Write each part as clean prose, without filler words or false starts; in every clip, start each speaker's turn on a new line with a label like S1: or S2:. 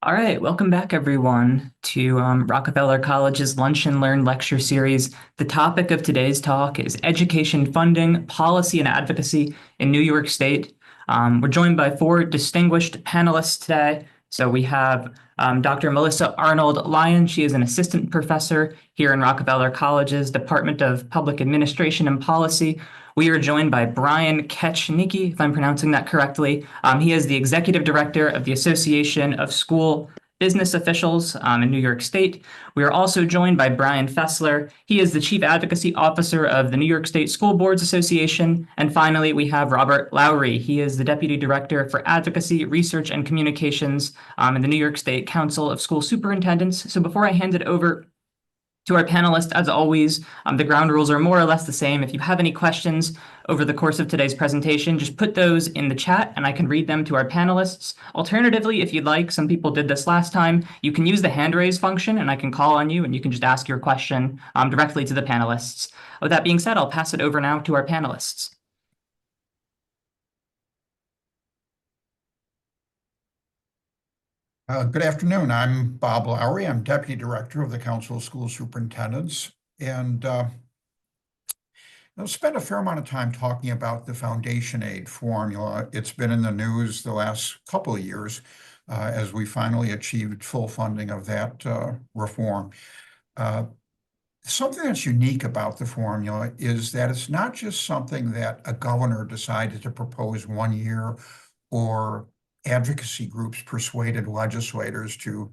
S1: All right, welcome back, everyone, to Rockefeller College's Lunch and Learn lecture series. The topic of today's talk is education funding, policy, and advocacy in New York State. We're joined by four distinguished panelists today. So we have Dr. Melissa Arnold Lyon. She is an assistant professor here in Rockefeller College's Department of Public Administration and Policy. We are joined by Brian Cechnicki, if I'm pronouncing that correctly. He is the executive director of the Association of School Business Officials in New York State. We are also joined by Brian Fessler. He is the chief advocacy officer of the New York State School Boards Association. And finally, we have Robert Lowry. He is the deputy director for advocacy, research, and communications in the New York State Council of School Superintendents. So before I hand it over to our panelists, as always, the ground rules are more or less the same. If you have any questions over the course of today's presentation, just put those in the chat and I can read them to our panelists. Alternatively, if you'd like, some people did this last time, you can use the hand raise function and I can call on you and you can just ask your question directly to the panelists. With that being said, I'll pass it over now to our panelists.
S2: Good afternoon. I'm Bob Lowry. I'm Deputy Director of the Council of School Superintendents. And I'll spend a fair amount of time talking about the foundation aid formula. It's been in the news the last couple of years as we finally achieved full funding of that reform. Something that's unique about the formula is that it's not just something that a governor decided to propose one year or advocacy groups persuaded legislators to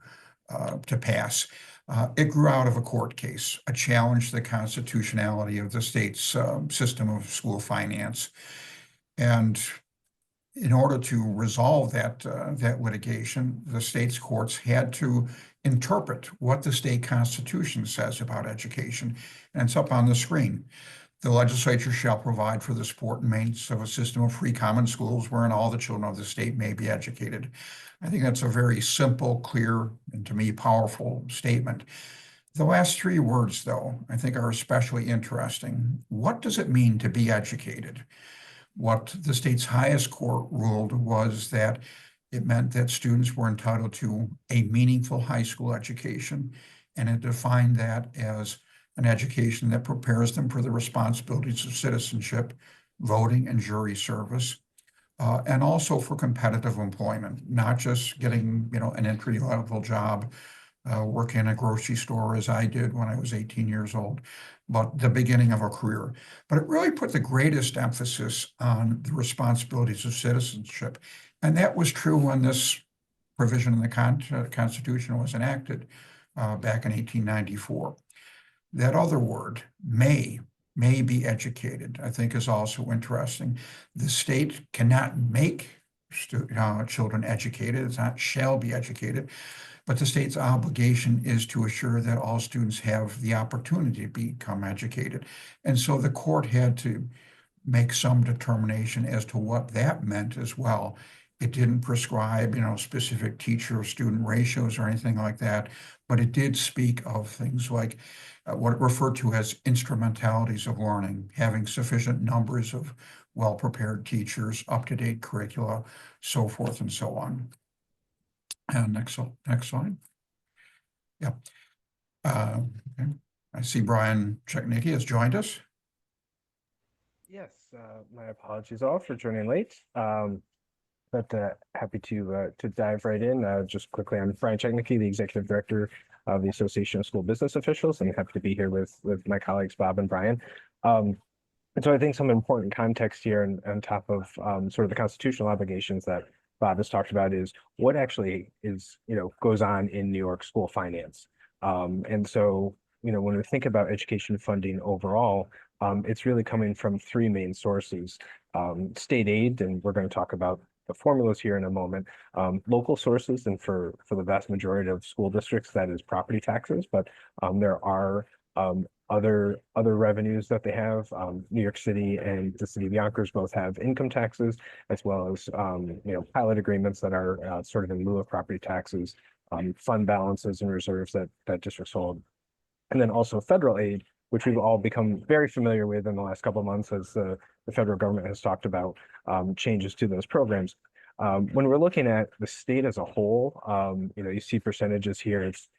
S2: pass. It grew out of a court case, a challenge to the constitutionality of the state's system of school finance. And in order to resolve that litigation, the state's courts had to interpret what the state constitution says about education. And it's up on the screen. The legislature shall provide for the support and maintenance of a system of free common schools wherein all the children of the state may be educated. I think that's a very simple, clear, and to me, powerful statement. The last three words, though, I think are especially interesting. What does it mean to be educated? What the state's highest court ruled was that it meant that students were entitled to a meaningful high school education, and it defined that as an education that prepares them for the responsibilities of citizenship, voting, and jury service, and also for competitive employment, not just getting, an entry-level job, working in a grocery store as I did when I was 18 years old, but the beginning of a career. But it really put the greatest emphasis on the responsibilities of citizenship. And that was true when this provision in the Constitution was enacted back in 1894. That other word, may be educated, I think is also interesting. The state cannot make children educated. It's not shall be educated, but the state's obligation is to assure that all students have the opportunity to become educated. And so the court had to make some determination as to what that meant as well. It didn't prescribe, specific teacher-student ratios or anything like that, but it did speak of things like what it referred to as instrumentalities of learning, having sufficient numbers of well-prepared teachers, up-to-date curricula, so forth and so on. And next slide. Yeah. Okay. I see Brian Cechnicki has joined us.
S3: Yes, my apologies all for joining late. But happy to dive right in. Just quickly, I'm Brian Cechnicki, the Executive Director of the Association of School Business Officials, and happy to be here with my colleagues, Bob and Brian. And so I think some important context here and on top of sort of the constitutional obligations that Bob has talked about is what actually is, goes on in New York school finance. And so, when we think about education funding overall, it's really coming from three main sources: state aid, and we're going to talk about the formulas here in a moment, local sources, and for the vast majority of school districts, that is property taxes, but there are other revenues that they have. New York City and the city of Yonkers both have income taxes, as well as pilot agreements that are sort of in lieu of property taxes, fund balances and reserves that districts hold, and then also federal aid, which we've all become very familiar with in the last couple of months as the federal government has talked about changes to those programs. When we're looking at the state as a whole, you see percentages here. It's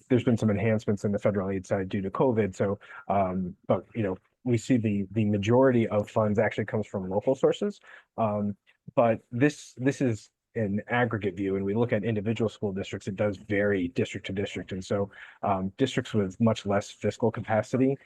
S3: there's been some enhancements in the federal aid side due to COVID. So, but we see the majority of funds actually comes from local sources. But this is an aggregate view, and we look at individual school districts, it does vary district to district. And so districts with much less fiscal capacity,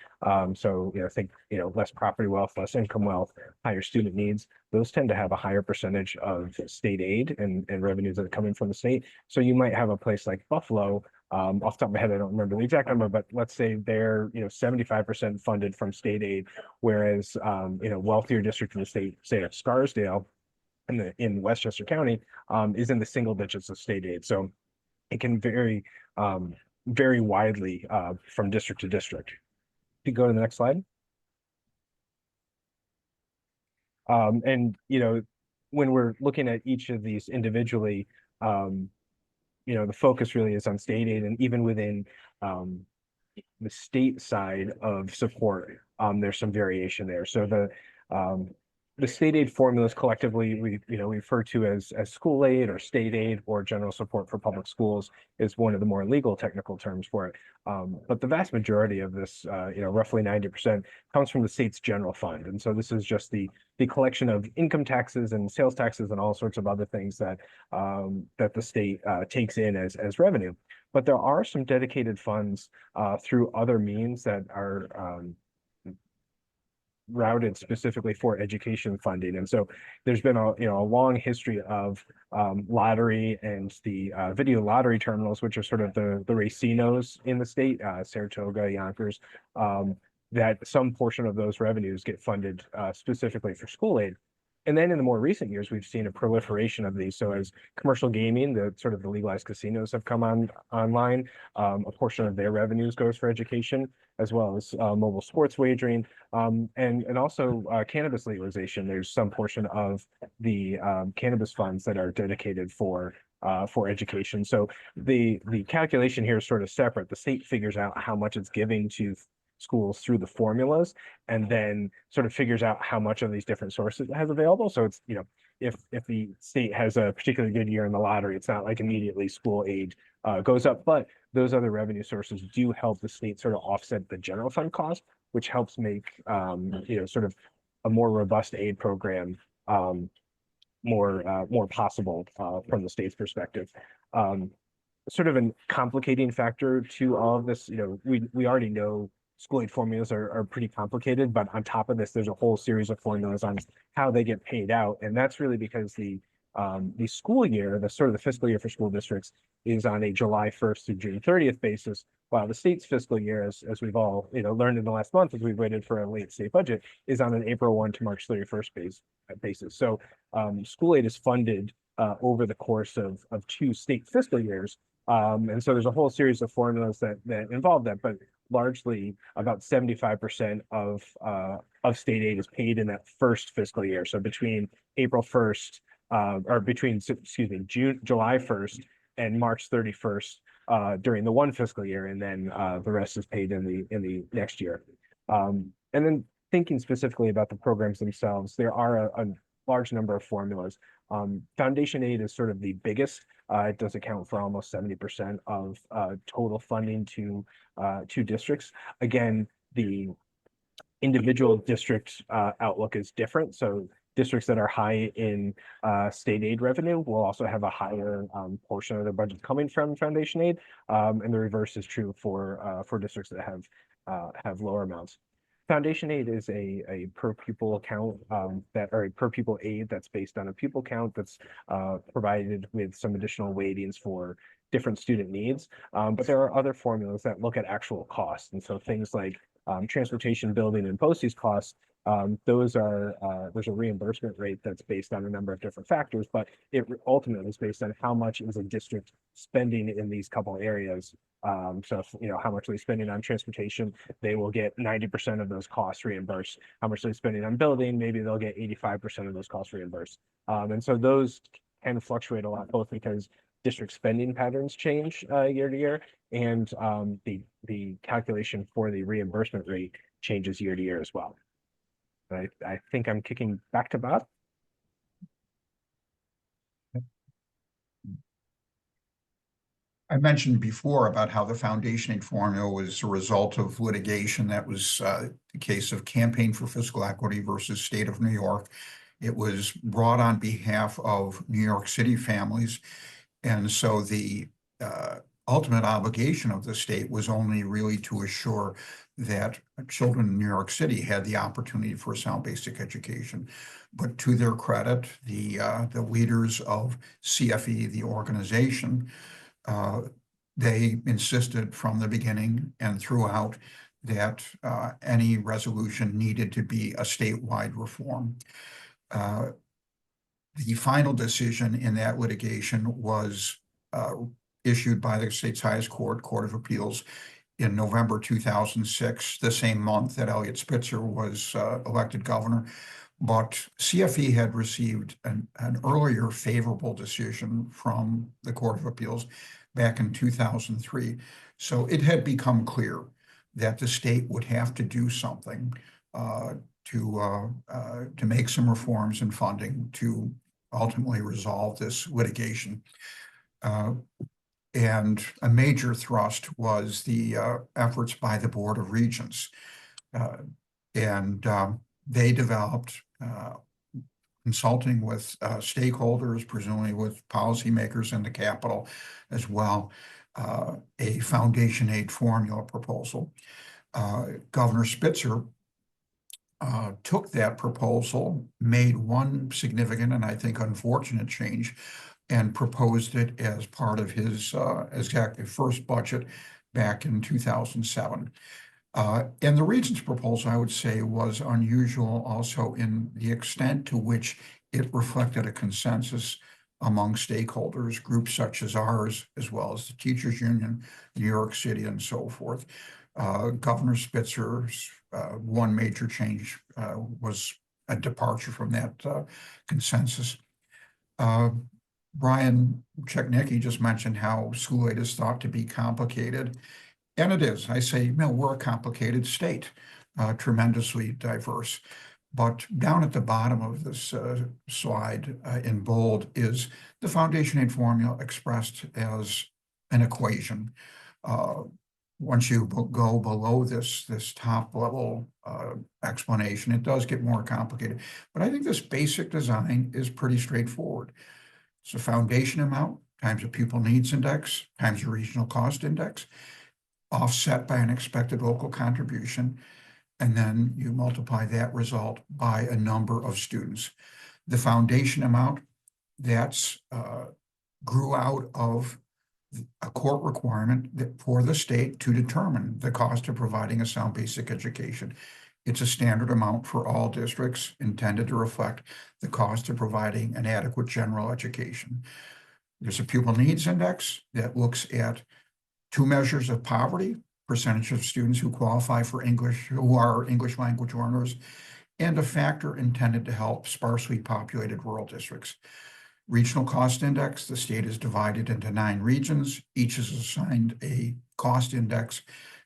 S3: so think less property wealth, less income wealth, higher student needs, those tend to have a higher percentage of state aid and revenues that are coming from the state. So you might have a place like Buffalo. Off the top of my head, I don't remember the exact number, but let's say they're 75% funded from state aid, whereas wealthier district in the state, say at Scarsdale, in Westchester County, is in the single digits of state aid. So it can vary very widely from district to district. If you go to the next slide. And when we're looking at each of these individually, the focus really is on state aid, and even within the state side of support, there's some variation there. So the state aid formulas collectively we refer to as school aid or state aid or general support for public schools is one of the more legal technical terms for it. But the vast majority of this, roughly 90%, comes from the state's general fund. And so this is just the collection of income taxes and sales taxes and all sorts of other things that that the state takes in as revenue. But there are some dedicated funds through other means that are routed specifically for education funding. And so there's been a long history of lottery and the video lottery terminals, which are sort of the racinos in the state, Saratoga, Yonkers, that some portion of those revenues get funded specifically for school aid. And then in the more recent years, we've seen a proliferation of these. So as commercial gaming, the legalized casinos have come online, a portion of their revenues goes for education, as well as mobile sports wagering, and also cannabis legalization. There's some portion of the cannabis funds that are dedicated for education. So the calculation here is sort of separate. The state figures out how much it's giving to schools through the formulas, and then sort of figures out how much of these different sources it has available. So it's, if the state has a particularly good year in the lottery, it's not like immediately school aid goes up, but those other revenue sources do help the state sort of offset the general fund cost, which helps make sort of a more robust aid program more possible from the state's perspective. Sort of a complicating factor to all of this, we already know school aid formulas are pretty complicated, but on top of this, there's a whole series of formulas on how they get paid out. And that's really because the school year, the fiscal year for school districts, is on a July 1st through June 30th basis, while the state's fiscal year, as we've all learned in the last month as we've waited for a late state budget, is on an April 1 to March 31st basis. So school aid is funded over the course of 2 state fiscal years. And so there's a whole series of formulas that involve that, but largely about 75% of state aid is paid in that first fiscal year. So between April 1st, July 1st and March 31st during the one fiscal year, and then the rest is paid in the next year. And then thinking specifically about the programs themselves, there are a large number of formulas. Foundation aid is sort of the biggest. It does account for almost 70% of total funding to districts. Again, the individual district outlook is different. So districts that are high in state aid revenue will also have a higher portion of their budget coming from foundation aid, and the reverse is true for districts that have lower amounts. Foundation aid is a per pupil account or a per pupil aid that's based on a pupil count that's provided with some additional weightings for different student needs. But there are other formulas that look at actual costs. And so things like transportation, building, and postage costs, there's a reimbursement rate that's based on a number of different factors, but it ultimately is based on how much is a district spending in these couple areas. So if, how much are they spending on transportation, they will get 90% of those costs reimbursed. How much are they spending on building, maybe they'll get 85% of those costs reimbursed. And so those can fluctuate a lot, both because district spending patterns change year to year, and the calculation for the reimbursement rate changes year to year as well. I think I'm kicking back to Bob.
S2: I mentioned before about how the foundation aid formula was a result of litigation. That was the case of Campaign for Fiscal Equity versus State of New York. It was brought on behalf of New York City families. And so the ultimate obligation of the state was only really to assure that children in New York City had the opportunity for a sound basic education. But to their credit, the leaders of CFE, the organization, they insisted from the beginning and throughout that any resolution needed to be a statewide reform. The final decision in that litigation was issued by the state's highest court, Court of Appeals, in November 2006, the same month that Eliot Spitzer was elected governor. But CFE had received an earlier favorable decision from the Court of Appeals back in 2003. So it had become clear that the state would have to do something to make some reforms in funding to ultimately resolve this litigation. And a major thrust was the efforts by the Board of Regents. They developed, consulting with stakeholders, presumably with policymakers in the Capitol as well, a foundation aid formula proposal. Governor Spitzer took that proposal, made one significant and I think unfortunate change, and proposed it as part of his exactly first budget back in 2007. And the Regent's proposal, I would say, was unusual also in the extent to which it reflected a consensus among stakeholders, groups such as ours, as well as the Teachers Union, New York City, and so forth. Governor Spitzer's one major change was a departure from that consensus. Brian Cechnicki just mentioned how school aid is thought to be complicated. And it is. I say, we're a complicated state, tremendously diverse. But down at the bottom of this slide in bold is the foundation aid formula expressed as an equation. Once you go below this top level explanation, it does get more complicated. But I think this basic design is pretty straightforward. It's a foundation amount times a pupil needs index times a regional cost index, offset by an expected local contribution, and then you multiply that result by a number of students. The foundation amount, that's grew out of a court requirement that for the state to determine the cost of providing a sound basic education. It's a standard amount for all districts intended to reflect the cost of providing an adequate general education. There's a pupil needs index that looks at two measures of poverty, percentage of students who qualify for English, who are English language learners, and a factor intended to help sparsely populated rural districts. Regional cost index, the state is divided into 9 regions. Each is assigned a cost index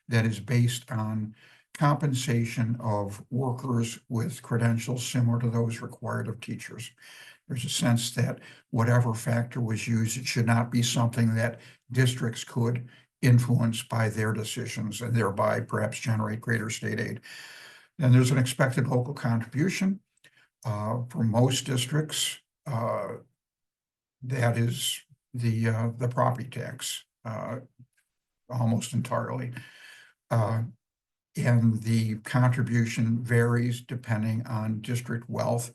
S2: that is based on compensation of workers with credentials similar to those required of teachers. There's a sense that whatever factor was used, it should not be something that districts could influence by their decisions and thereby perhaps generate greater state aid. Then there's an expected local contribution. For most districts, that is the property tax almost entirely. And the contribution varies depending on district wealth,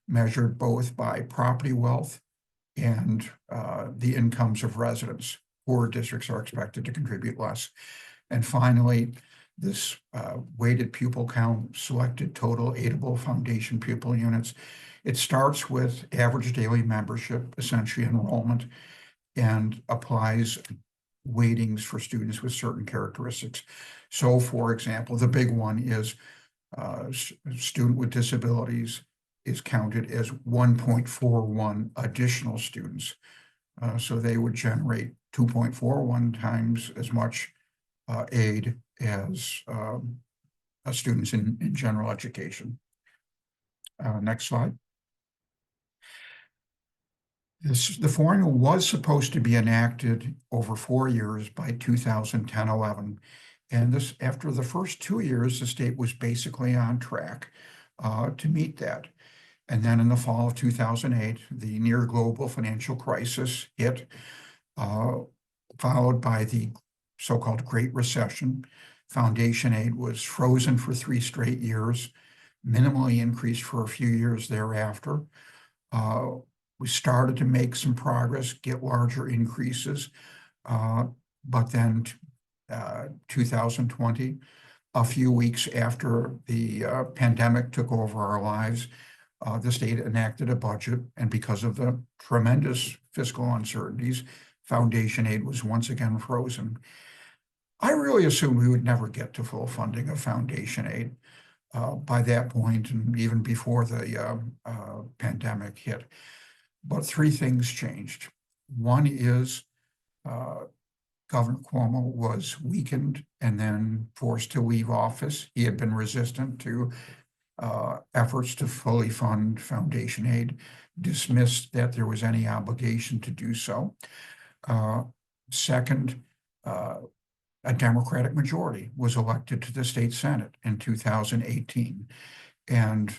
S2: measured both by property wealth and the incomes of residents. Poorer districts are expected to contribute less. And finally, this weighted pupil count, selected total aidable foundation pupil units. It starts with average daily membership, essentially enrollment, and applies weightings for students with certain characteristics. So, for example, the big one is student with disabilities is counted as 1.41 additional students. So they would generate 2.41 times as much aid as students in general education. Next slide. The formula was supposed to be enacted over 4 years by 2010-11. And this, after the first 2 years, the state was basically on track to meet that. And then in the fall of 2008, the near global financial crisis hit, followed by the so-called Great Recession. Foundation aid was frozen for 3 straight years, minimally increased for a few years thereafter. We started to make some progress, get larger increases, but then 2020, a few weeks after the pandemic took over our lives, the state enacted a budget, and because of the tremendous fiscal uncertainties, foundation aid was once again frozen. I really assumed we would never get to full funding of foundation aid by that point, and even before the pandemic hit. But 3 things changed. One is Governor Cuomo was weakened and then forced to leave office. He had been resistant to efforts to fully fund foundation aid, dismissed that there was any obligation to do so. Second, a Democratic majority was elected to the state Senate in 2018. And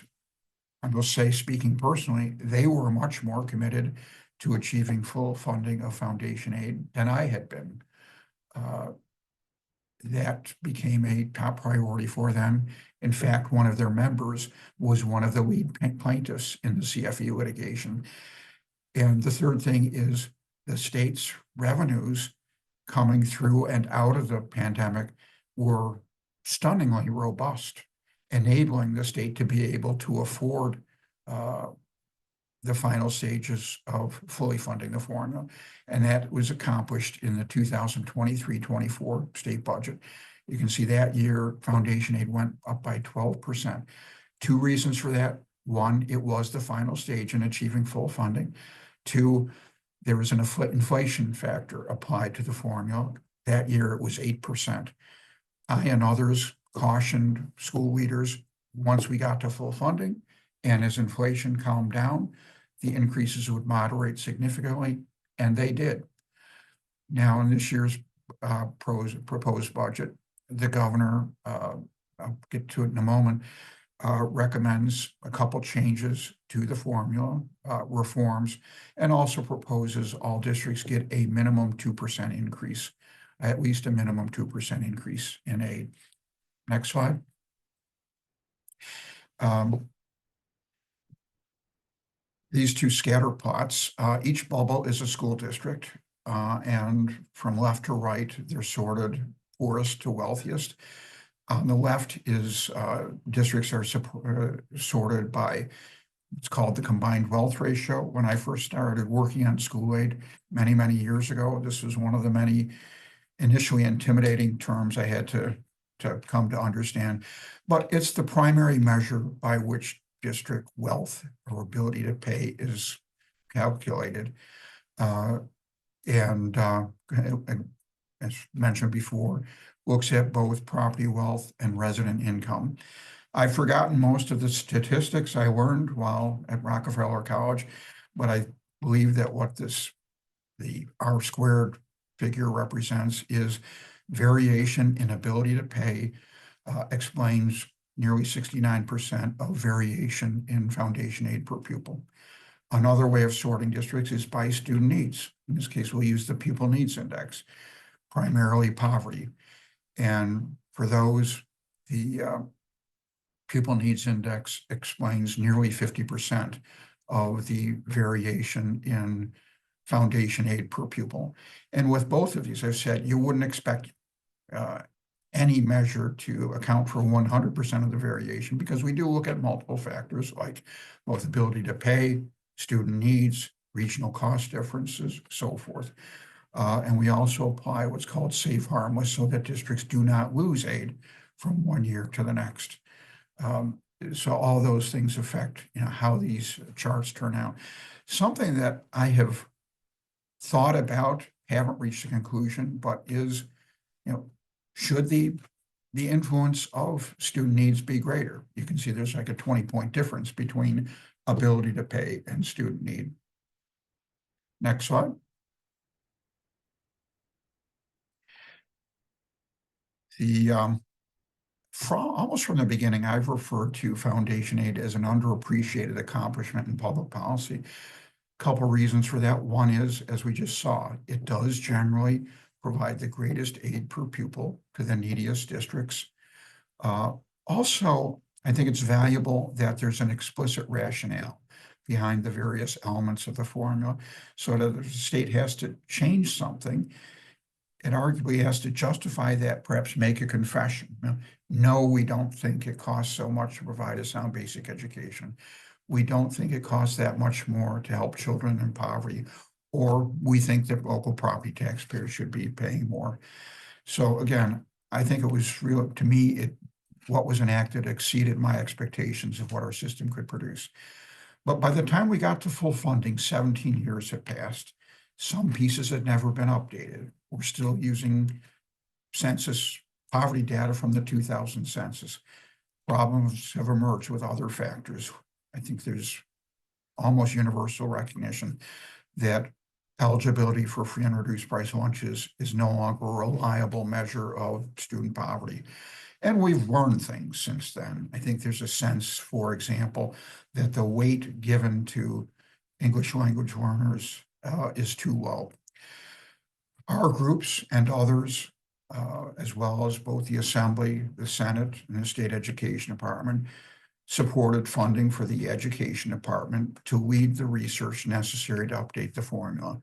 S2: I will say, speaking personally, they were much more committed to achieving full funding of foundation aid than I had been. That became a top priority for them. In fact, one of their members was one of the lead plaintiffs in the CFE litigation. And the third thing is the state's revenues coming through and out of the pandemic were stunningly robust, enabling the state to be able to afford the final stages of fully funding the formula. And that was accomplished in the 2023-24 state budget. You can see that year, foundation aid went up by 12%. 2 reasons for that. 1, it was the final stage in achieving full funding. 2, there was an inflation factor applied to the formula. That year, it was 8%. I and others cautioned school leaders, once we got to full funding and as inflation calmed down, the increases would moderate significantly, and they did. Now, in this year's proposed budget, the governor, I'll get to it in a moment, recommends a couple changes to the formula, reforms, and also proposes all districts get a minimum 2% increase, at least a minimum 2% increase in aid. Next slide. These 2 scatter plots, each bubble is a school district, and from left to right, they're sorted poorest to wealthiest. On the left is districts are sorted by, it's called the combined wealth ratio. When I first started working on school aid many, many years ago, this was one of the many initially intimidating terms I had to come to understand. But it's the primary measure by which district wealth or ability to pay is calculated. And as mentioned before, looks at both property wealth and resident income. I've forgotten most of the statistics I learned while at Rockefeller College, but I believe that what the R squared figure represents is variation in ability to pay explains nearly 69% of variation in foundation aid per pupil. Another way of sorting districts is by student needs. In this case, we'll use the pupil needs index, primarily poverty. And for those, the pupil needs index explains nearly 50% of the variation in foundation aid per pupil. And with both of these, I've said you wouldn't expect any measure to account for 100% of the variation, because we do look at multiple factors like both ability to pay, student needs, regional cost differences, so forth. And we also apply what's called safe harmless, so that districts do not lose aid from one year to the next. So all those things affect, how these charts turn out. Something that I have thought about, haven't reached a conclusion, but is, should the influence of student needs be greater? You can see there's like a 20-point difference between ability to pay and student need. Next slide. Almost from the beginning, I've referred to foundation aid as an underappreciated accomplishment in public policy. Couple reasons for that. One is, as we just saw, it does generally provide the greatest aid per pupil to the neediest districts. Also, I think it's valuable that there's an explicit rationale behind the various elements of the formula, so that if the state has to change something, it arguably has to justify that, perhaps make a confession. No, we don't think it costs so much to provide a sound basic education. We don't think it costs that much more to help children in poverty, or we think that local property taxpayers should be paying more. So again, I think it was real, to me, what was enacted exceeded my expectations of what our system could produce. But by the time we got to full funding, 17 years had passed. Some pieces had never been updated. We're still using census poverty data from the 2000 census. Problems have emerged with other factors. I think there's almost universal recognition that eligibility for free and reduced price lunches is no longer a reliable measure of student poverty. And we've learned things since then. I think there's a sense, for example, that the weight given to English language learners is too low. Our groups and others, as well as both the Assembly, the Senate, and the State Education Department, supported funding for the Education Department to lead the research necessary to update the formula.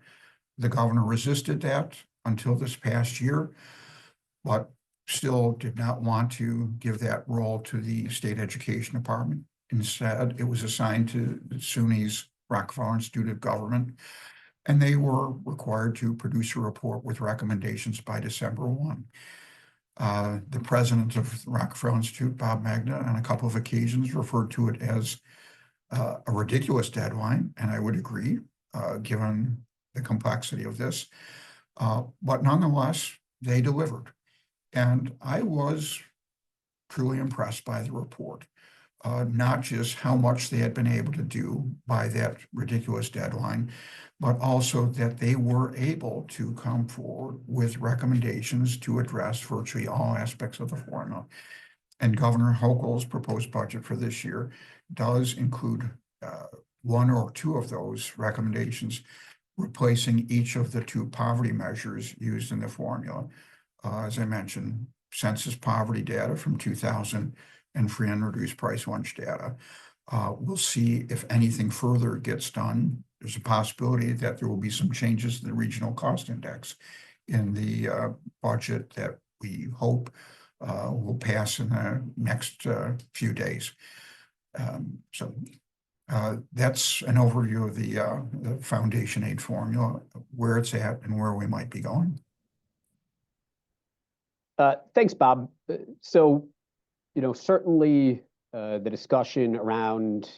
S2: The governor resisted that until this past year, but still did not want to give that role to the State Education Department. Instead, it was assigned to SUNY's Rockefeller Institute of Government, and they were required to produce a report with recommendations by December 1. The president of the Rockefeller Institute, Bob Magna, on a couple of occasions referred to it as a ridiculous deadline, and I would agree, given the complexity of this. But nonetheless, they delivered. And I was truly impressed by the report, not just how much they had been able to do by that ridiculous deadline, but also that they were able to come forward with recommendations to address virtually all aspects of the formula. And Governor Hochul's proposed budget for this year does include one or two of those recommendations, replacing each of the two poverty measures used in the formula. As I mentioned, census poverty data from 2000 and free and reduced price lunch data. We'll see if anything further gets done. There's a possibility that there will be some changes to the regional cost index in the budget that we hope will pass in the next few days. So that's an overview of the foundation aid formula, where it's at and where we might be going.
S4: Thanks, Bob. So, certainly the discussion around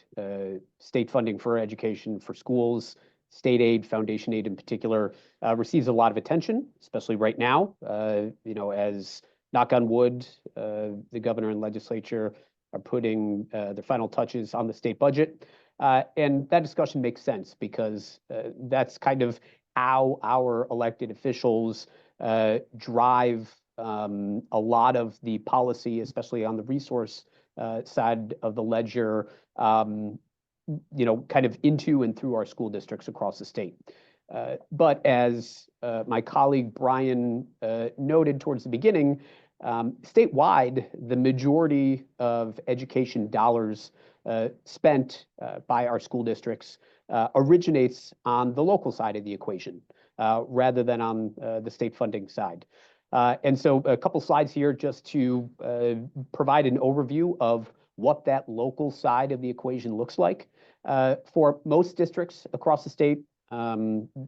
S4: state funding for education for schools, state aid, foundation aid in particular, receives a lot of attention, especially right now, as knock on wood, the governor and legislature are putting the final touches on the state budget. And that discussion makes sense because that's kind of how our elected officials drive a lot of the policy, especially on the resource side of the ledger, kind of into and through our school districts across the state. But as my colleague Brian noted towards the beginning, statewide, the majority of education dollars spent by our school districts originates on the local side of the equation rather than on the state funding side. And so a couple slides here just to provide an overview of what that local side of the equation looks like. For most districts across the state,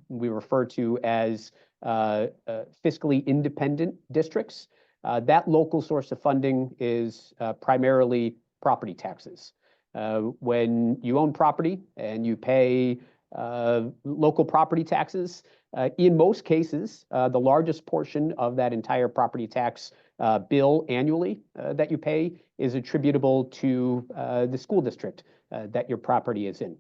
S4: we refer to as fiscally independent districts. That local source of funding is primarily property taxes. When you own property and you pay local property taxes, in most cases, the largest portion of that entire property tax bill annually that you pay is attributable to the school district that your property is in.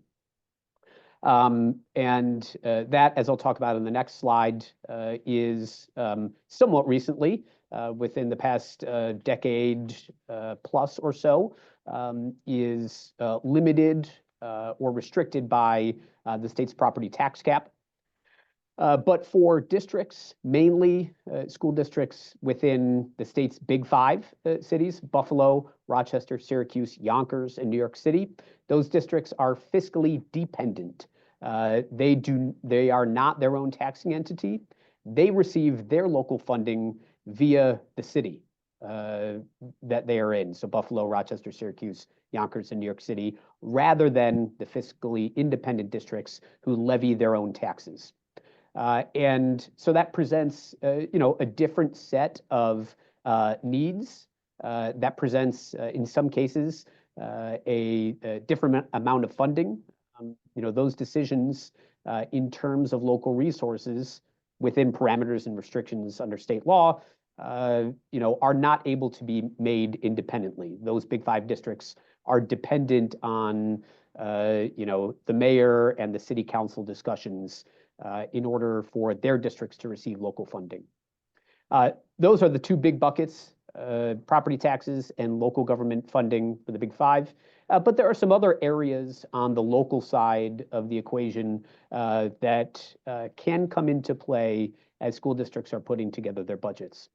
S4: That, as I'll talk about in the next slide, is somewhat recently, within the past decade plus or so, is limited or restricted by the state's property tax cap. But for districts, mainly school districts within the state's big five cities, Buffalo, Rochester, Syracuse, Yonkers, and New York City, those districts are fiscally dependent. They are not their own taxing entity. They receive their local funding via the city that they are in. So Buffalo, Rochester, Syracuse, Yonkers, and New York City, rather than the fiscally independent districts who levy their own taxes. And so that presents, a different set of needs. That presents, in some cases, a different amount of funding. Those decisions in terms of local resources within parameters and restrictions under state law, are not able to be made independently. Those big five districts are dependent on, the mayor and the city council discussions in order for their districts to receive local funding. Those are the two big buckets, property taxes and local government funding for the big five. But there are some other areas on the local side of the equation that can come into play as school districts are putting together their budgets.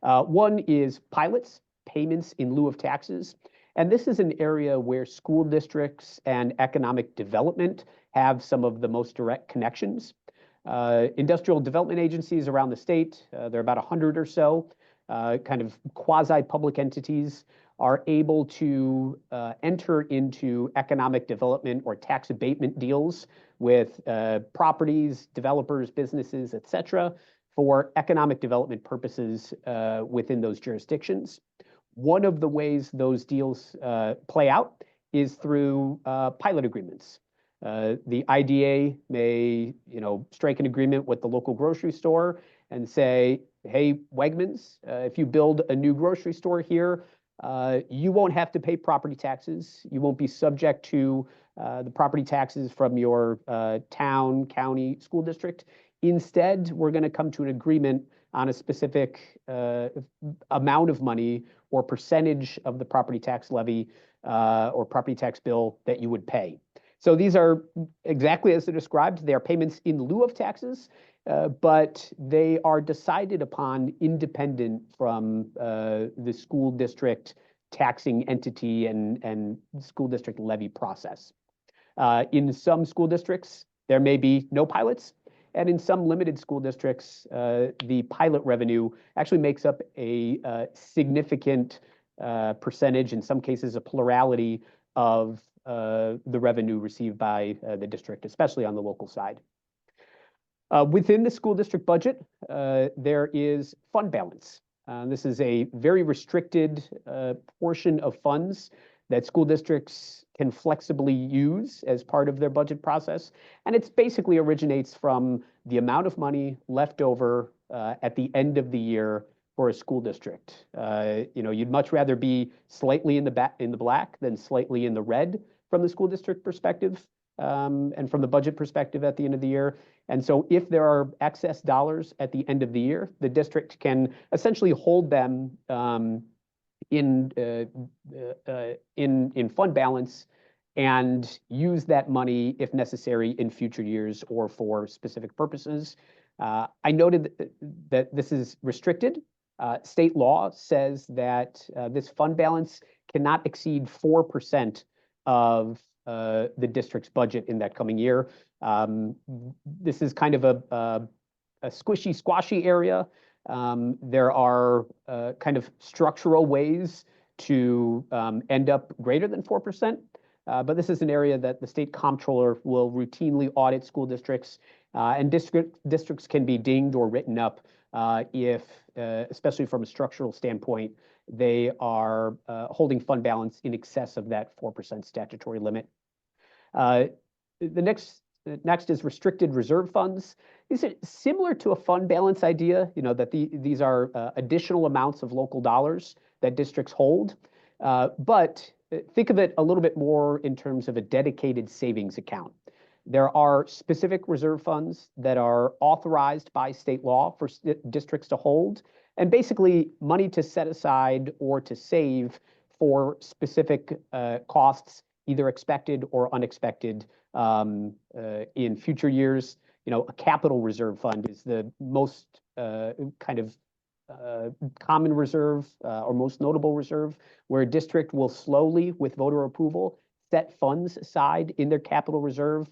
S4: One is pilots, payments in lieu of taxes. And this is an area where school districts and economic development have some of the most direct connections. Industrial development agencies around the state, there are about 100 or so, kind of quasi-public entities, are able to enter into economic development or tax abatement deals with properties, developers, businesses, et cetera, for economic development purposes within those jurisdictions. One of the ways those deals play out is through pilot agreements. The IDA may, strike an agreement with the local grocery store and say, hey, Wegmans, if you build a new grocery store here, you won't have to pay property taxes. You won't be subject to the property taxes from your town, county, school district. Instead, we're going to come to an agreement on a specific amount of money or percentage of the property tax levy or property tax bill that you would pay. So these are exactly as they're described. They are payments in lieu of taxes, but they are decided upon independent from the school district taxing entity and school district levy process. In some school districts, there may be no pilots. And in some limited school districts, the pilot revenue actually makes up a significant percentage, in some cases a plurality of the revenue received by the district, especially on the local side. Within the school district budget, there is fund balance. This is a very restricted portion of funds that school districts can flexibly use as part of their budget process. And it basically originates from the amount of money left over at the end of the year for a school district. You'd much rather be slightly in the black than slightly in the red from the school district perspective and from the budget perspective at the end of the year. And so if there are excess dollars at the end of the year, the district can essentially hold them in fund balance and use that money if necessary in future years or for specific purposes. I noted that this is restricted. State law says that this fund balance cannot exceed 4% of the district's budget in that coming year. This is kind of a squishy, squashy area. There are kind of structural ways to end up greater than 4%. But this is an area that the state comptroller will routinely audit school districts, and districts can be dinged or written up if, especially from a structural standpoint, they are holding fund balance in excess of that 4% statutory limit. The next is restricted reserve funds. These are similar to a fund balance idea, that these are additional amounts of local dollars that districts hold. But think of it a little bit more in terms of a dedicated savings account. There are specific reserve funds that are authorized by state law for districts to hold, and basically money to set aside or to save for specific costs, either expected or unexpected in future years. A capital reserve fund is the most kind of common reserve or most notable reserve, where a district will slowly, with voter approval, set funds aside in their capital reserve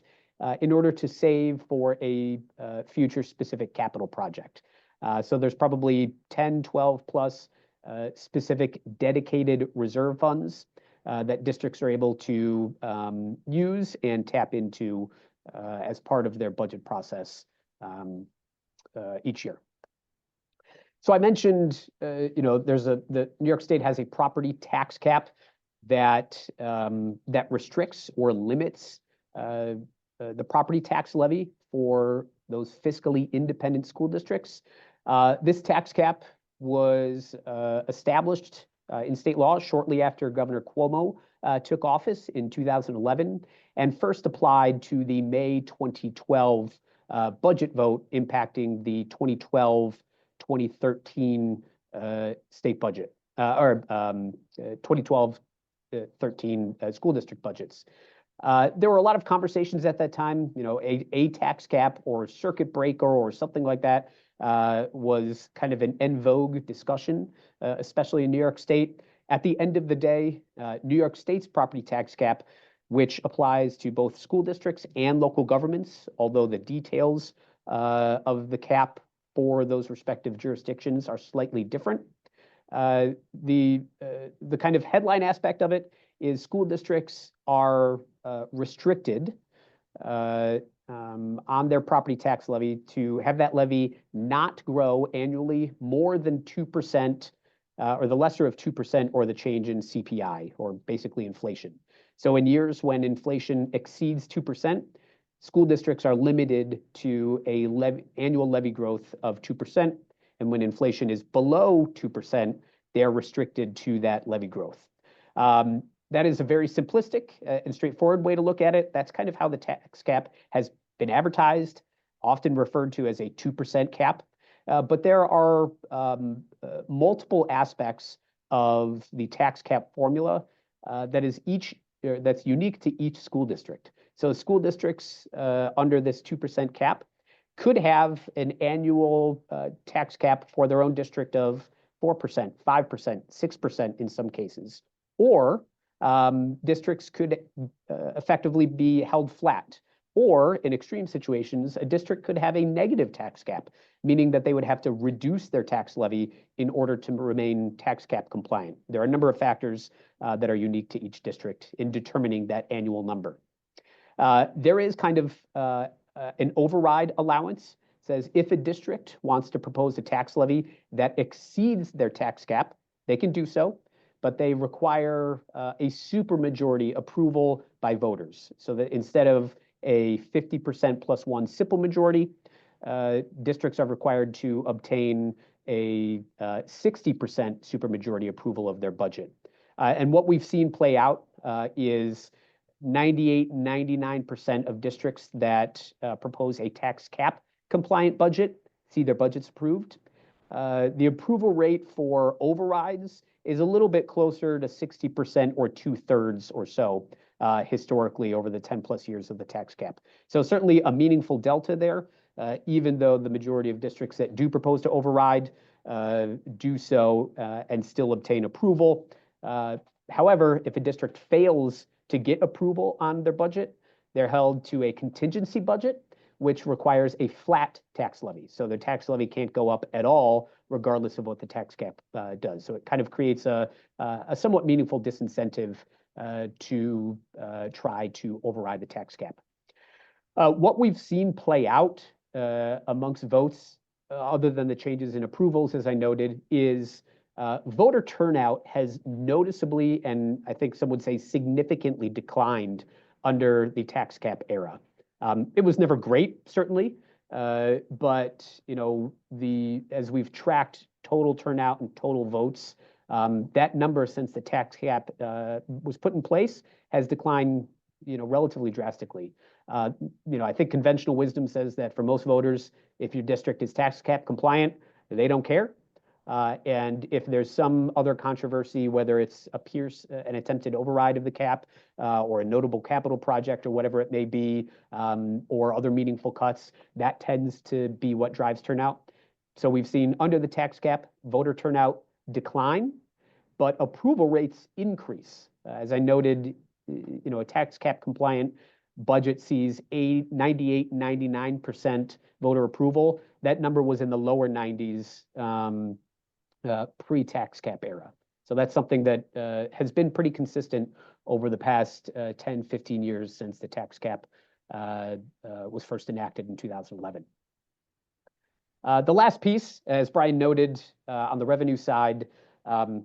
S4: in order to save for a future specific capital project. So there's probably 10, 12 plus specific dedicated reserve funds that districts are able to use and tap into as part of their budget process each year. So I mentioned, the New York State has a property tax cap that restricts or limits the property tax levy for those fiscally independent school districts. This tax cap was established in state law shortly after Governor Cuomo took office in 2011 and first applied to the May 2012 budget vote impacting the 2012-2013 state budget, or 2012-13 school district budgets. There were a lot of conversations at that time, a tax cap or circuit breaker or something like that was kind of an en vogue discussion, especially in New York State. At the end of the day, New York State's property tax cap, which applies to both school districts and local governments, although the details of the cap for those respective jurisdictions are slightly different. The kind of headline aspect of it is school districts are restricted on their property tax levy to have that levy not grow annually more than 2%, or the lesser of 2%, or the change in CPI, or basically inflation. So in years when inflation exceeds 2%, school districts are limited to a annual levy growth of 2%. And when inflation is below 2%, they're restricted to that levy growth. That is a very simplistic and straightforward way to look at it. That's kind of how the tax cap has been advertised, often referred to as a 2% cap. But there are multiple aspects of the tax cap formula that's unique to each school district. So school districts under this 2% cap could have an annual tax cap for their own district of 4%, 5%, 6% in some cases. Or districts could effectively be held flat. Or in extreme situations, a district could have a negative tax cap, meaning that they would have to reduce their tax levy in order to remain tax cap compliant. There are a number of factors that are unique to each district in determining that annual number. There is kind of an override allowance. It says if a district wants to propose a tax levy that exceeds their tax cap, they can do so, but they require a supermajority approval by voters. So that instead of a 50% plus one simple majority, districts are required to obtain a 60% supermajority approval of their budget. And what we've seen play out is 98, 99% of districts that propose a tax cap compliant budget see their budgets approved. The approval rate for overrides is a little bit closer to 60% or 2/3 or so historically over the 10 plus years of the tax cap. So certainly a meaningful delta there, even though the majority of districts that do propose to override do so and still obtain approval. However, if a district fails to get approval on their budget, they're held to a contingency budget, which requires a flat tax levy. So the tax levy can't go up at all, regardless of what the tax cap does. So it kind of creates a somewhat meaningful disincentive to try to override the tax cap. What we've seen play out amongst votes, other than the changes in approvals, as I noted, is voter turnout has noticeably, and I think some would say significantly, declined under the tax cap era. It was never great, certainly, but as we've tracked total turnout and total votes, that number since the tax cap was put in place has declined, relatively drastically. I think conventional wisdom says that for most voters, if your district is tax cap compliant, they don't care. And if there's some other controversy, whether it's an attempted override of the cap or a notable capital project or whatever it may be, or other meaningful cuts, that tends to be what drives turnout. So we've seen under the tax cap, voter turnout decline, but approval rates increase. As I noted, a tax cap compliant budget sees 98, 99% voter approval. That number was in the lower 90s pre-tax cap era. So that's something that has been pretty consistent over the past 10, 15 years since the tax cap was first enacted in 2011. The last piece, as Brian noted, on the revenue side,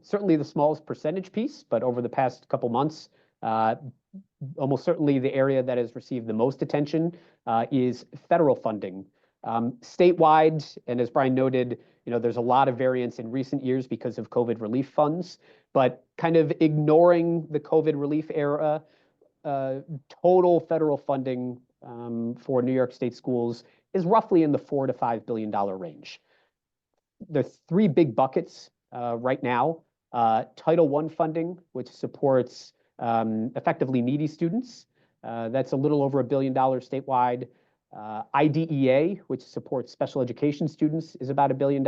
S4: certainly the smallest percentage piece, but over the past couple months, almost certainly the area that has received the most attention is federal funding. Statewide, and as Brian noted, there's a lot of variance in recent years because of COVID relief funds, but kind of ignoring the COVID relief era, total federal funding for New York State schools is roughly in the $4 to $5 billion range. There's three big buckets right now. Title I funding, which supports effectively needy students. That's a little over $1 billion statewide. IDEA, which supports special education students, is about $1 billion.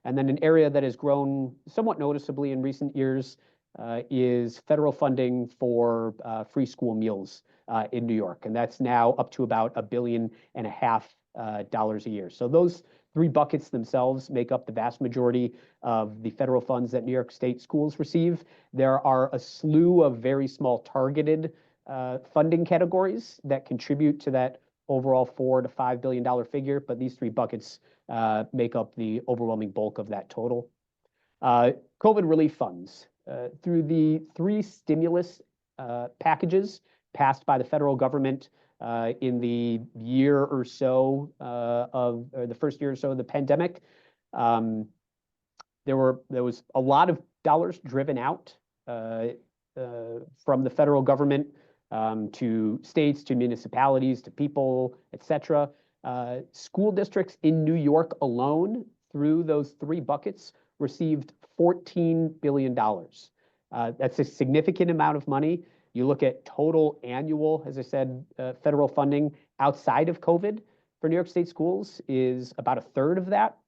S4: And then an area that has grown somewhat noticeably in recent years is federal funding for free school meals in New York. And that's now up to about $1.5 billion a year. So those three buckets themselves make up the vast majority of the federal funds that New York State schools receive. There are a slew of very small targeted funding categories that contribute to that overall $4 to $5 billion figure, but these three buckets make up the overwhelming bulk of that total. COVID relief funds. Through the three stimulus packages passed by the federal government in the year or so or the first year or so of the pandemic, there was a lot of dollars driven out from the federal government to states, to municipalities, to people, et cetera. School districts in New York alone, through those three buckets, received $14 billion. That's a significant amount of money. You look at total annual, as I said, federal funding outside of COVID for New York State schools is about a third of that.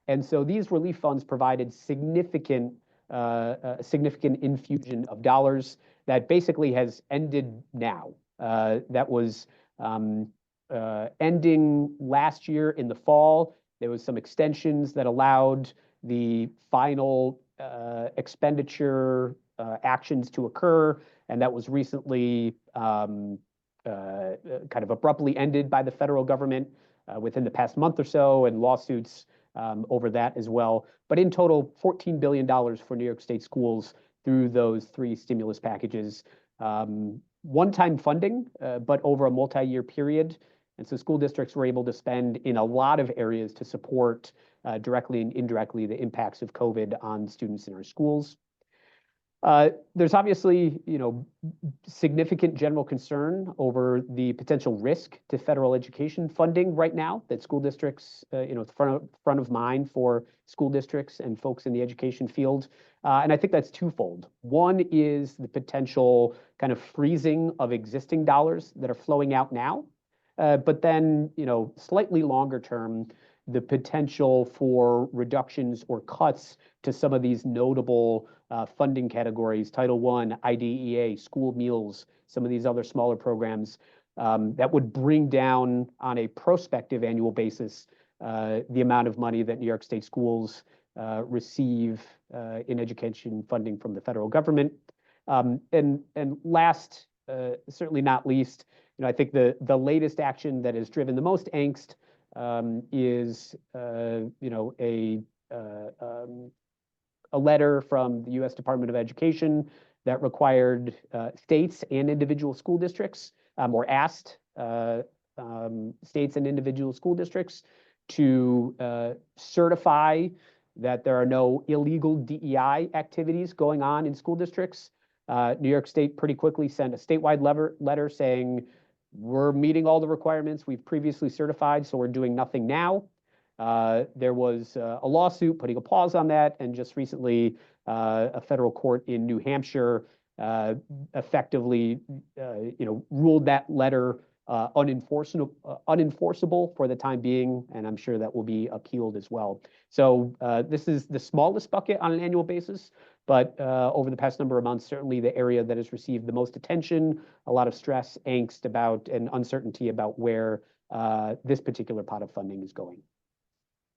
S4: And so these relief funds provided significant infusion of dollars that basically has ended now. That was ending last year in the fall. There was some extensions that allowed the final expenditure actions to occur, and that was recently kind of abruptly ended by the federal government within the past month or so, and lawsuits over that as well. But in total, $14 billion for New York State schools through those three stimulus packages. One-time funding, but over a multi-year period. And so school districts were able to spend in a lot of areas to support directly and indirectly the impacts of COVID on students in our schools. There's obviously, significant general concern over the potential risk to federal education funding right now that school districts, front of mind for school districts and folks in the education field. And I think that's twofold. One is the potential kind of freezing of existing dollars that are flowing out now. But then, slightly longer term, the potential for reductions or cuts to some of these notable funding categories, Title I, IDEA, school meals, some of these other smaller programs that would bring down on a prospective annual basis the amount of money that New York State schools receive in education funding from the federal government. And last, certainly not least, I think the latest action that has driven the most angst is a letter from the U.S. Department of Education that required states and individual school districts, or asked states and individual school districts to certify that there are no illegal DEI activities going on in school districts. New York State pretty quickly sent a statewide letter saying, we're meeting all the requirements we've previously certified, so we're doing nothing now. There was a lawsuit putting a pause on that, and just recently, a federal court in New Hampshire effectively, ruled that letter unenforceable for the time being, and I'm sure that will be appealed as well. So this is the smallest bucket on an annual basis, but over the past number of months, certainly the area that has received the most attention, a lot of stress, angst about, and uncertainty about where this particular pot of funding is going.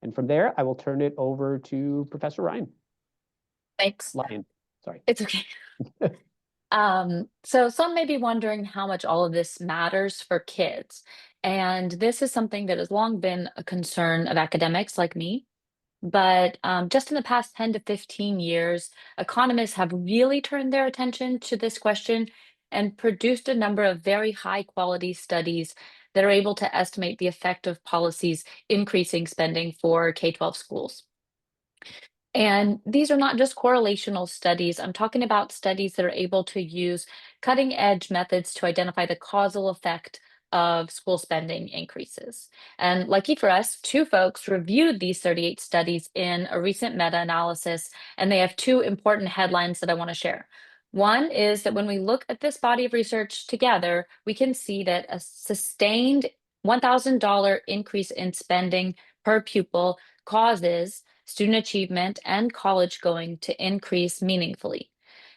S4: And from there, I will turn it over to Professor Ryan.
S5: Thanks.
S4: Lyon, sorry.
S5: It's okay. So some may be wondering how much all of this matters for kids. And this is something that has long been a concern of academics like me. But just in the past 10 to 15 years, economists have really turned their attention to this question and produced a number of very high quality studies that are able to estimate the effect of policies increasing spending for K-12 schools. And these are not just correlational studies. I'm talking about studies that are able to use cutting edge methods to identify the causal effect of school spending increases. And lucky for us, two folks reviewed these 38 studies in a recent meta-analysis, and they have two important headlines that I want to share. One is that when we look at this body of research together, we can see that a sustained $1,000 increase in spending per pupil causes student achievement and college going to increase meaningfully.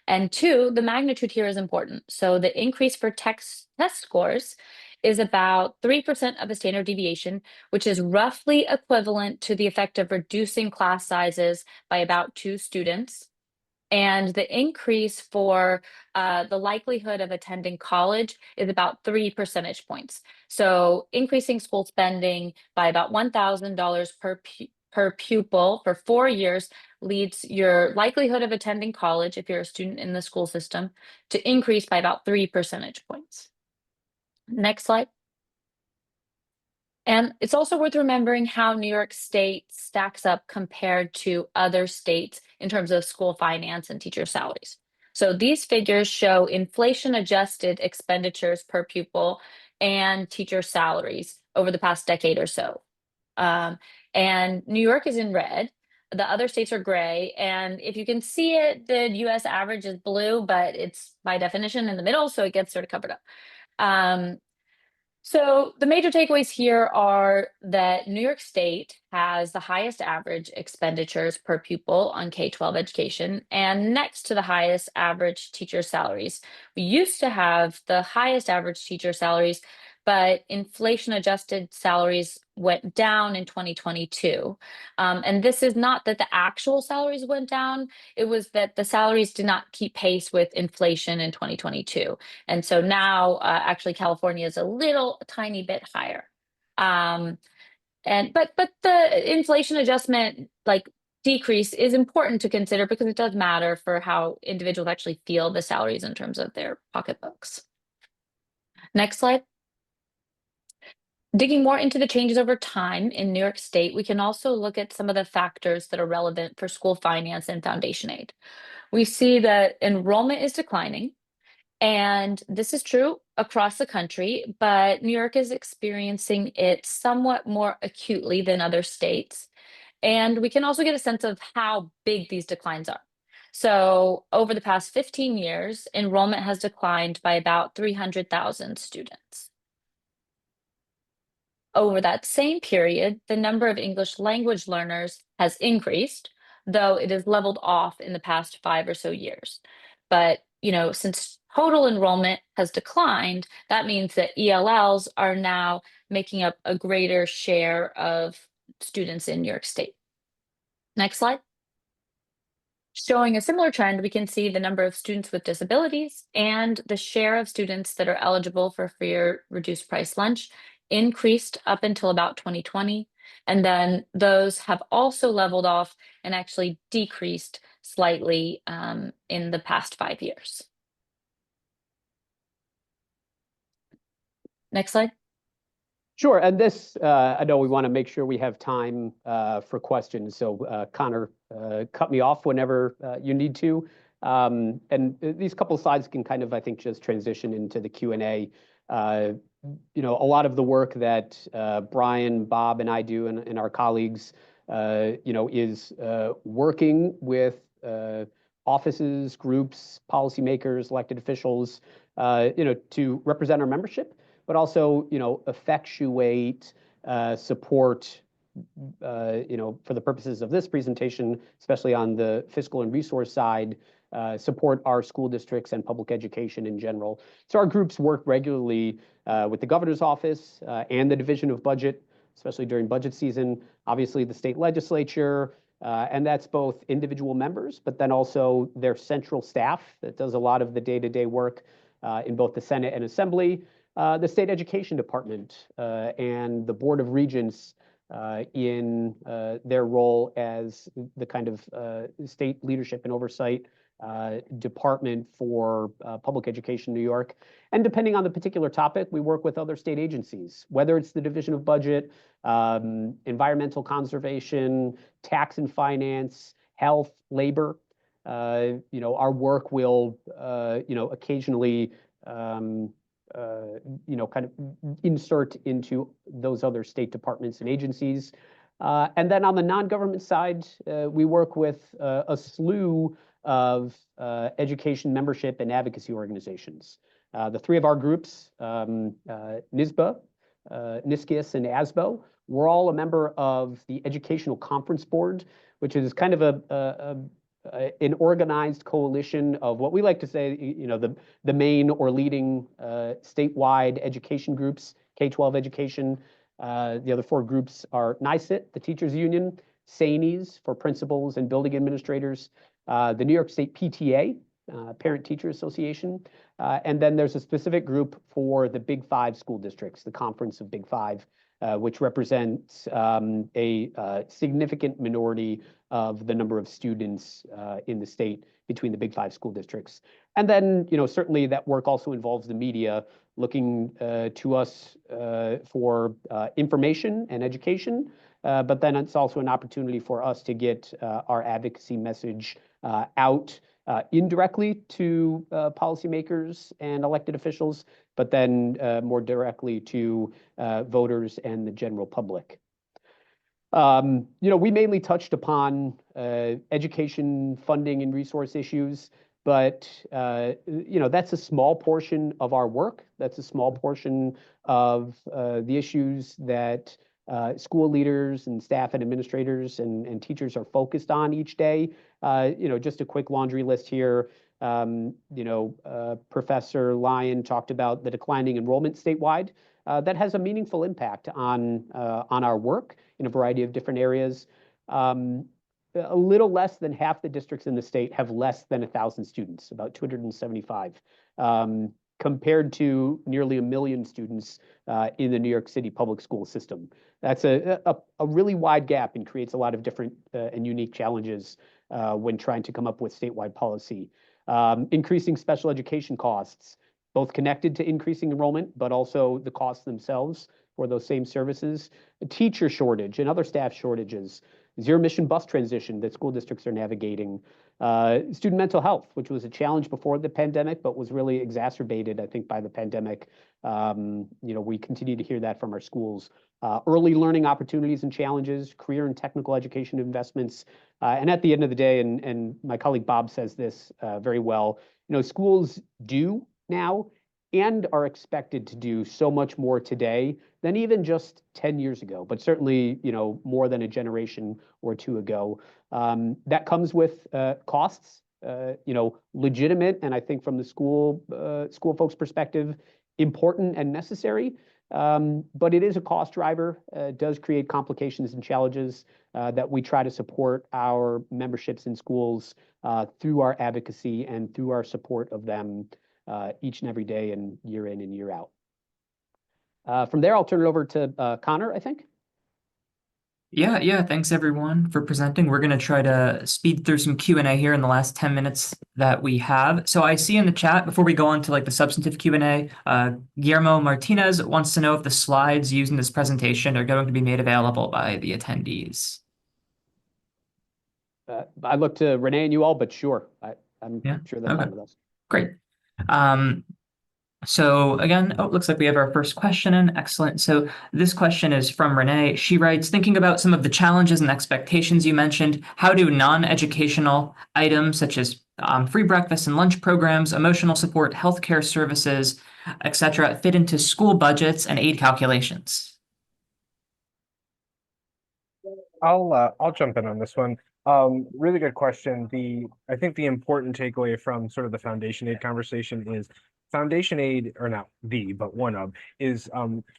S5: And two, the magnitude here is important. So the increase for test scores is about 3% of a standard deviation, which is roughly equivalent to the effect of reducing class sizes by about 2 students. And the increase for the likelihood of attending college is about 3 percentage points. So increasing school spending by about $1,000 per pupil for 4 years leads your likelihood of attending college, if you're a student in the school system, to increase by about 3 percentage points. Next slide. And it's also worth remembering how New York State stacks up compared to other states in terms of school finance and teacher salaries. So these figures show inflation-adjusted expenditures per pupil and teacher salaries over the past decade or so. And New York is in red. The other states are gray. And if you can see it, the US average is blue, but it's by definition in the middle, so it gets sort of covered up. So the major takeaways here are that New York State has the highest average expenditures per pupil on K-12 education and next to the highest average teacher salaries. We used to have the highest average teacher salaries, but inflation-adjusted salaries went down in 2022. And this is not that the actual salaries went down, it was that the salaries did not keep pace with inflation in 2022. And so now actually California is a tiny bit higher. But the inflation adjustment decrease is important to consider because it does matter for how individuals actually feel the salaries in terms of their pocketbooks. Next slide. Digging more into the changes over time in New York State, we can also look at some of the factors that are relevant for school finance and foundation aid. We see that enrollment is declining, and this is true across the country, but New York is experiencing it somewhat more acutely than other states. And we can also get a sense of how big these declines are. So over the past 15 years, enrollment has declined by about 300,000 students. Over that same period, the number of English language learners has increased, though it has leveled off in the past 5 or so years. But, since total enrollment has declined, that means that ELLs are now making up a greater share of students in New York State. Next slide. Showing a similar trend, we can see the number of students with disabilities and the share of students that are eligible for free or reduced price lunch increased up until about 2020. And then those have also leveled off and actually decreased slightly in the past 5 years. Next slide.
S4: Sure, and this, I know we want to make sure we have time for questions, so Connor, cut me off whenever you need to. And these couple slides can kind of, I think, just transition into the Q&A. a lot of the work that Brian, Bob, and I do, and our colleagues, is working with offices, groups, policymakers, elected officials, to represent our membership, but also, effectuate support, for the purposes of this presentation, especially on the fiscal and resource side, support our school districts and public education in general. So our groups work regularly with the governor's office and the Division of Budget, especially during budget season, obviously the state legislature, and that's both individual members, but then also their central staff that does a lot of the day-to-day work in both the Senate and Assembly, the state education department, and the Board of Regents in their role as the kind of state leadership and oversight department for public education in New York. And depending on the particular topic, we work with other state agencies, whether it's the Division of Budget, environmental conservation, tax and finance, health, labor. Our work will, occasionally, kind of insert into those other state departments and agencies. And then on the non-government side, we work with a slew of education membership and advocacy organizations. The three of our groups, NISBA, NISCIS, and ASBO, we're all a member of the Educational Conference Board, which is kind of an organized coalition of what we like to say, the main or leading statewide education groups, K-12 education. The other four groups are NYSIT, the teachers union, SANES for principals and building administrators, the New York State PTA, Parent Teacher Association, and then there's a specific group for the Big Five school districts, the Conference of Big Five, which represents a significant minority of the number of students in the state between the Big Five school districts. And then, certainly that work also involves the media looking to us for information and education, but then it's also an opportunity for us to get our advocacy message out indirectly to policymakers and elected officials, but then more directly to voters and the general public. We mainly touched upon education funding and resource issues, but that's a small portion of our work. That's a small portion of the issues that school leaders and staff and administrators and teachers are focused on each day. Just a quick laundry list here. Professor Lyon talked about the declining enrollment statewide. That has a meaningful impact on our work in a variety of different areas. A little less than half the districts in the state have less than 1,000 students, about 275, compared to nearly 1 million students in the New York City public school system. That's a really wide gap and creates a lot of different and unique challenges when trying to come up with statewide policy. Increasing special education costs, both connected to increasing enrollment, but also the costs themselves for those same services. A teacher shortage and other staff shortages. Zero-emission bus transition that school districts are navigating. Student mental health, which was a challenge before the pandemic, but was really exacerbated, I think, by the pandemic. We continue to hear that from our schools. Early learning opportunities and challenges, career and technical education investments. And at the end of the day, and my colleague Bob says this very well, schools do now and are expected to do so much more today than even just 10 years ago, but certainly, more than a generation or two ago. That comes with costs, legitimate, and I think from the school folks' perspective, important and necessary. But it is a cost driver. It does create complications and challenges that we try to support our memberships in schools through our advocacy and through our support of them each and every day and year in and year out. From there, I'll turn it over to Connor, I think.
S1: Yeah. Thanks everyone for presenting. We're going to try to speed through some Q&A here in the last 10 minutes that we have. So I see in the chat, before we go on to the substantive Q&A, Guillermo Martinez wants to know if the slides used in this presentation are going to be made available by the attendees.
S4: I look to Renee and you all, but sure, I'm sure that's fine with us.
S1: Great. So again, oh, it looks like we have our first question in. Excellent. So this question is from Renee. She writes, thinking about some of the challenges and expectations you mentioned, how do non-educational items such as free breakfast and lunch programs, emotional support, healthcare services, etc., fit into school budgets and aid calculations?
S3: I'll jump in on this one. Really good question. I think the important takeaway from sort of the foundation aid conversation is foundation aid, or not the, but one of, is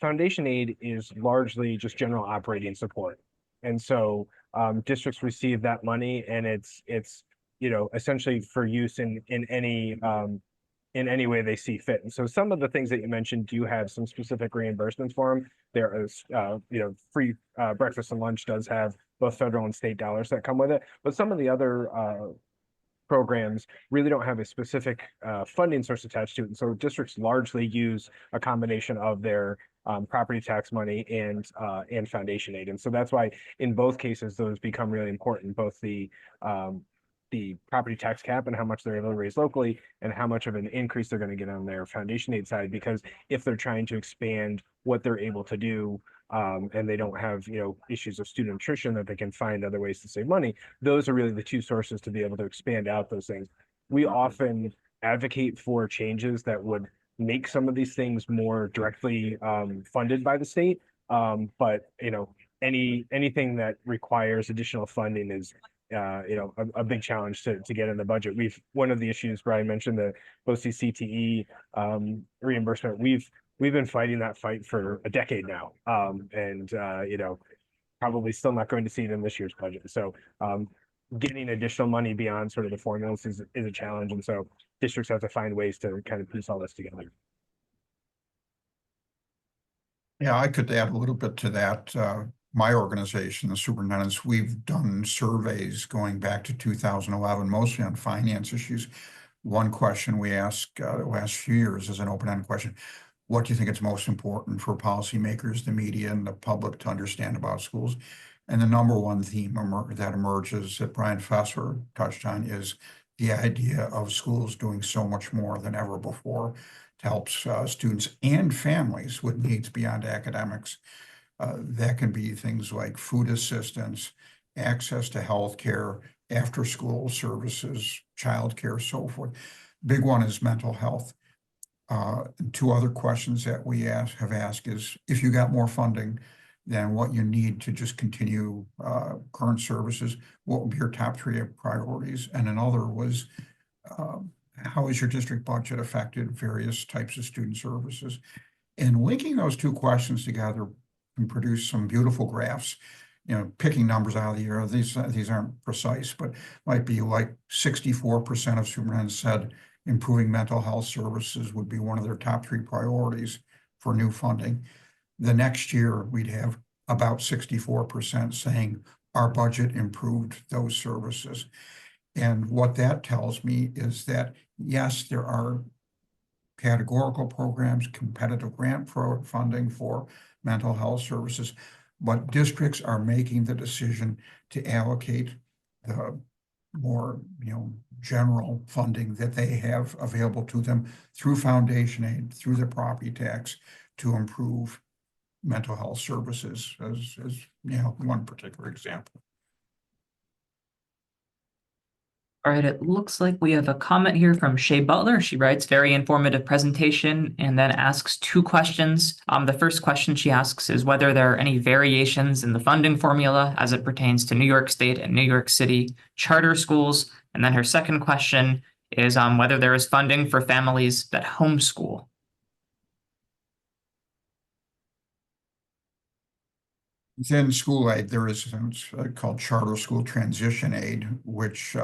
S3: foundation aid is largely just general operating support. And so districts receive that money, and it's essentially for use in any way they see fit. And so some of the things that you mentioned do have some specific reimbursements for them. There is, free breakfast and lunch does have both federal and state dollars that come with it. But some of the other programs really don't have a specific funding source attached to it. And so districts largely use a combination of their property tax money and foundation aid. And so that's why in both cases, those become really important, both the property tax cap and how much they're able to raise locally and how much of an increase they're going to get on their foundation aid side. Because if they're trying to expand what they're able to do, and they don't have, issues of student attrition, that they can find other ways to save money, those are really the two sources to be able to expand out those things. We often advocate for changes that would make some of these things more directly funded by the state. But anything that requires additional funding is a big challenge to get in the budget. One of the issues Brian mentioned, the OCCTE reimbursement, we've been fighting that fight for a decade now. And probably still not going to see it in this year's budget. So getting additional money beyond sort of the formulas is a challenge. And so districts have to find ways to kind of piece all this together.
S2: Yeah, I could add a little bit to that. My organization, the Superintendents, we've done surveys going back to 2011, mostly on finance issues. One question we ask the last few years is an open-ended question. What do you think is most important for policymakers, the media, and the public to understand about schools? And the number one theme that emerges that Brian Fessler touched on is the idea of schools doing so much more than ever before to help students and families with needs beyond academics. That can be things like food assistance, access to health care, after-school services, childcare, so forth. Big one is mental health. Two other questions that we have asked is, if you got more funding than what you need to just continue current services, what would be your top three priorities? And another was, how has your district budget affected various types of student services? And linking those two questions together can produce some beautiful graphs. Picking numbers out of the air, these aren't precise, but might be like 64% of superintendents said improving mental health services would be one of their top three priorities for new funding. The next year, we'd have about 64% saying our budget improved those services. And what that tells me is that, yes, there are categorical programs, competitive grant funding for mental health services, but districts are making the decision to allocate the more, general funding that they have available to them through foundation aid, through the property tax, to improve mental health services as one particular example.
S1: All right, it looks like we have a comment here from Shay Butler. She writes, very informative presentation, and then asks two questions. The first question she asks is whether there are any variations in the funding formula as it pertains to New York State and New York City charter schools. And then her second question is whether there is funding for families that homeschool.
S2: Within school aid, there is something called charter school transition aid, which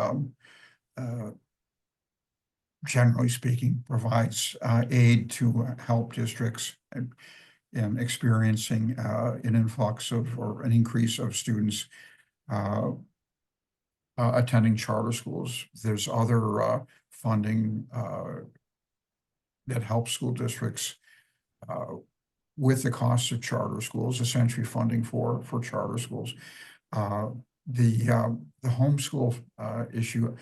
S2: generally speaking provides aid to help districts in experiencing an influx of or an increase of students attending charter schools. There's other funding that helps school districts with the costs of charter schools, essentially funding for charter schools. The homeschool issue,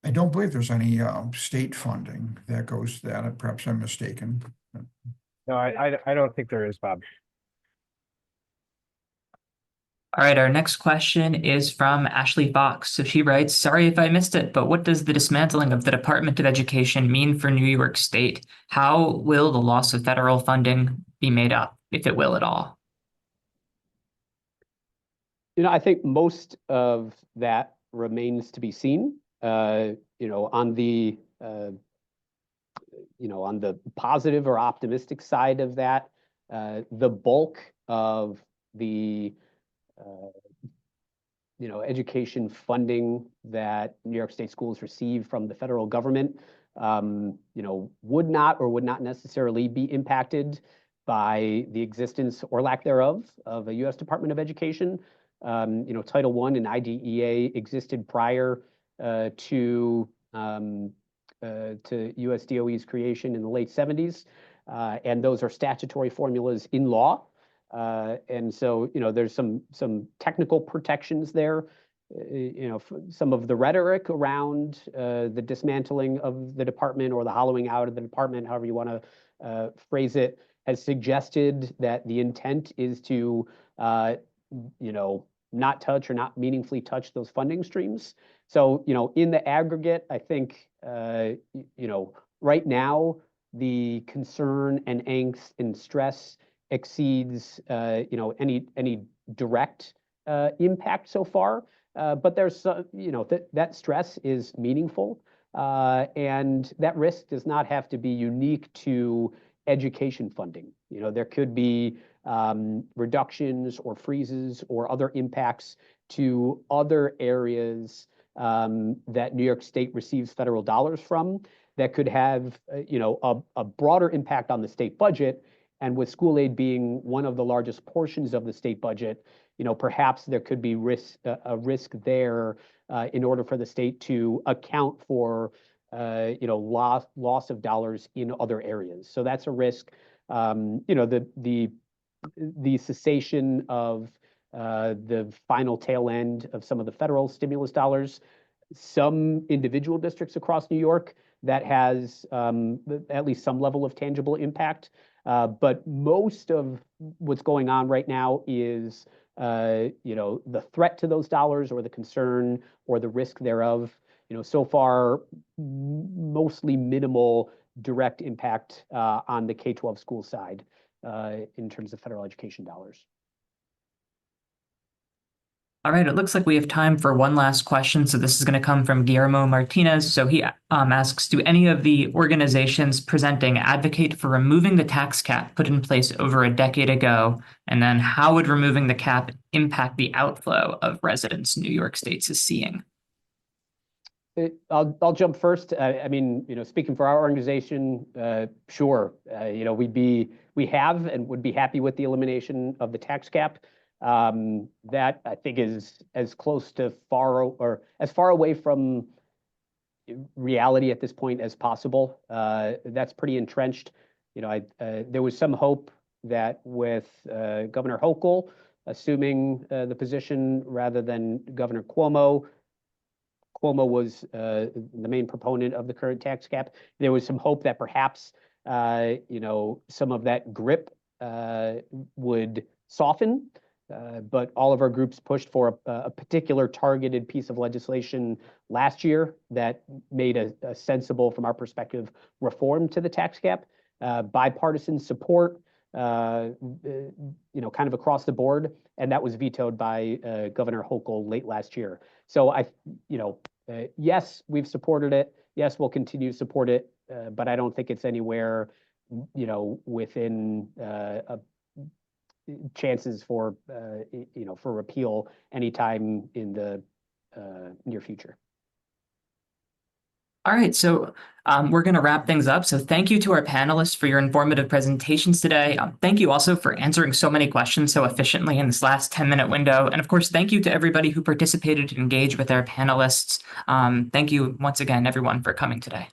S2: I don't believe there's any state funding that goes to that. Perhaps I'm mistaken.
S3: No, I don't think there is, Bob.
S1: All right, our next question is from Ashley Fox. So she writes, sorry if I missed it, but what does the dismantling of the Department of Education mean for New York State? How will the loss of federal funding be made up, if it will at all?
S4: I think most of that remains to be seen. On the on the positive or optimistic side of that, the bulk of the education funding that New York State schools receive from the federal government, would not necessarily be impacted by the existence or lack thereof of a U.S. Department of Education. Title I and IDEA existed prior to U.S. DOE's creation in the late 70s, and those are statutory formulas in law. And so, there's some technical protections there. Some of the rhetoric around the dismantling of the department or the hollowing out of the department, however you want to phrase it, has suggested that the intent is to, not touch or not meaningfully touch those funding streams. So, in the aggregate, I think, right now, the concern and angst and stress exceeds, any direct impact so far. But there's, that stress is meaningful, and that risk does not have to be unique to education funding. There could be reductions or freezes or other impacts to other areas that New York State receives federal dollars from that could have, a broader impact on the state budget. And with school aid being one of the largest portions of the state budget, perhaps there could be a risk there in order for the state to account for, loss of dollars in other areas. So that's a risk. The cessation of the final tail end of some of the federal stimulus dollars, some individual districts across New York, that has at least some level of tangible impact. But most of what's going on right now is, the threat to those dollars or the concern or the risk thereof, so far, mostly minimal direct impact on the K-12 school side in terms of federal education dollars.
S1: All right, it looks like we have time for one last question. So this is going to come from Guillermo Martinez. So he asks, do any of the organizations presenting advocate for removing the tax cap put in place over a decade ago? And then how would removing the cap impact the outflow of residents New York State is seeing?
S4: I'll jump first. Speaking for our organization, sure. We have and would be happy with the elimination of the tax cap. That I think is as close to as far away from reality at this point as possible. That's pretty entrenched. There was some hope that with Governor Hochul assuming the position rather than Governor Cuomo was the main proponent of the current tax cap. There was some hope that perhaps some of that grip would soften. But all of our groups pushed for a particular targeted piece of legislation last year that made a sensible, from our perspective, reform to the tax cap. Bipartisan support, kind of across the board, and that was vetoed by Governor Hochul late last year. So yes, we've supported it. Yes, we'll continue to support it, but I don't think it's anywhere, within chances for repeal anytime in the near future.
S1: All right, so we're going to wrap things up. So thank you to our panelists for your informative presentations today. Thank you also for answering so many questions so efficiently in this last 10-minute window. And of course, thank you to everybody who participated and engaged with our panelists. Thank you once again, everyone, for coming today.